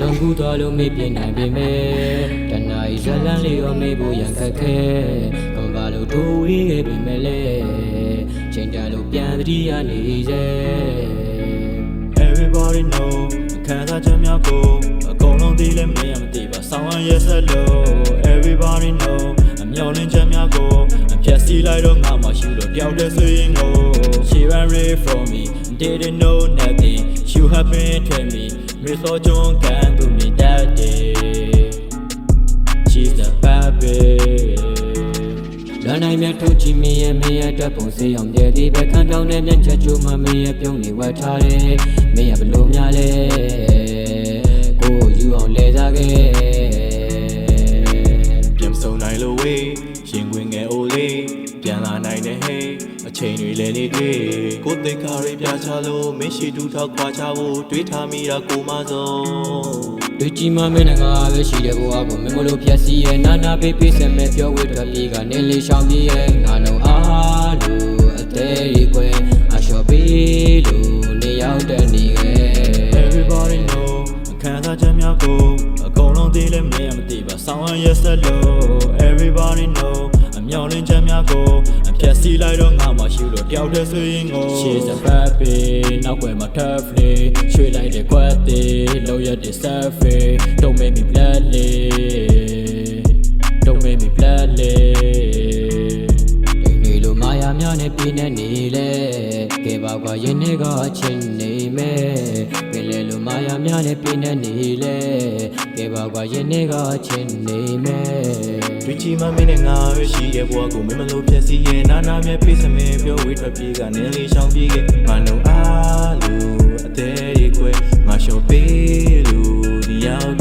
လုံးကူသွားလို့မေ့ပြနိုင်ပေမဲ့တနားဇလန်းလေးရောမေ့ဖို့ရန်ခက်ခဲကွန်ပါလို့ထိုးဝေးခဲ့ပေမဲ့လေချိန်တန်လို့ပြန်သတိရနေစေ Everybody know ခံစားချက်များကိုအကုန်လုံးသိလဲမင်းမသိပါဆောင်းရရဲ့ဆက်လို့ Everybody know အမျော်လင့်ချက်များကိုအဖြတ်စီးလိုက်တော့ငါမှရှိလို့တယောက်တည်းဆိုရင်ကို She ran away from me didn't know nothing you have been to me Miss Fortune can do me that day She's the baby လမ်းတိုင်းမြတ်ထုတ်ချီမင်းရဲ့မင်းရဲ့တက်ပုံစေးအောင်တဲ့ဒီပဲခံတောင်းတဲ့မျက်ချက်ချိုးမှမင်းရဲ့ပြုံးနေဝတ်ထားတယ်မင်းရဲ့ဘလို့များလဲကိုယူအောင်လဲစားခဲ့ပြန်စုံနိုင်လို့ဝေးရင်ခွင်ငယ်အိုလေးပြန်လာနိုင်တဲ့ဟေးအချိန်တွေလဲနေတွေ့ကိုသိက္ခာတွေပြချလို့မင်းရှိတူထောက်ခွာချဖို့တွေးထားမိတာကိုမဆုံးတွေ့ကြည့်မှမင်းနဲ့ငါပဲရှိတဲ့ဘဝကိုမင်းမလို့ဖြတ်စီရဲ့နာနာပေးပေးဆက်မဲ့ပြောဝေးထွက်ပြေးကနေလေးရှောင်ပြေးရဲ့ငါတို့အားလို့အသေးရီကွယ်အလျှော်ပေးလို့နေရောက်တဲ့နေခဲ့ Everybody know ခံစားချက်များကိုအကုန်လုံးသိလဲမင်းမသိပါဆောင်းရရဲ့ဆက်လို့ Everybody know အမျော်လင့်ချက်များကိုအဖြတ်စီးလိုက်တော့ငါမှရှိလို့တယောက်တည်းဆိုရင်ကို She's a baby နောက်ွယ်မှာ tough play ရွှေလိုက်တဲ့ကွက်သေးလောက်ရတဲ့ surface Don't make me bloody Don't make me bloody နေလို့မာယာများနဲ့ပြင်းနေနေလေကဲပါကွာရင်နေကချင်းနေမဲ့ပင်လေလို့မာယာများနဲ့ပြင်းနေနေလေကဲပါကွာရင်နေကချင်းနေမဲ့တွေ့ချီမှမင်းနဲ့ငါရရှိတဲ့ဘဝကိုမင်းမလို့ဖြတ်စီရဲ့နာနာမြဲပေးစမဲပြောဝေးထွက်ပြေးကနေလေးရှောင်ပြေးခဲ့ငါတို့အားလို့အသေးရေခွဲငါလျှော်ပေးလို့ဒီရောက်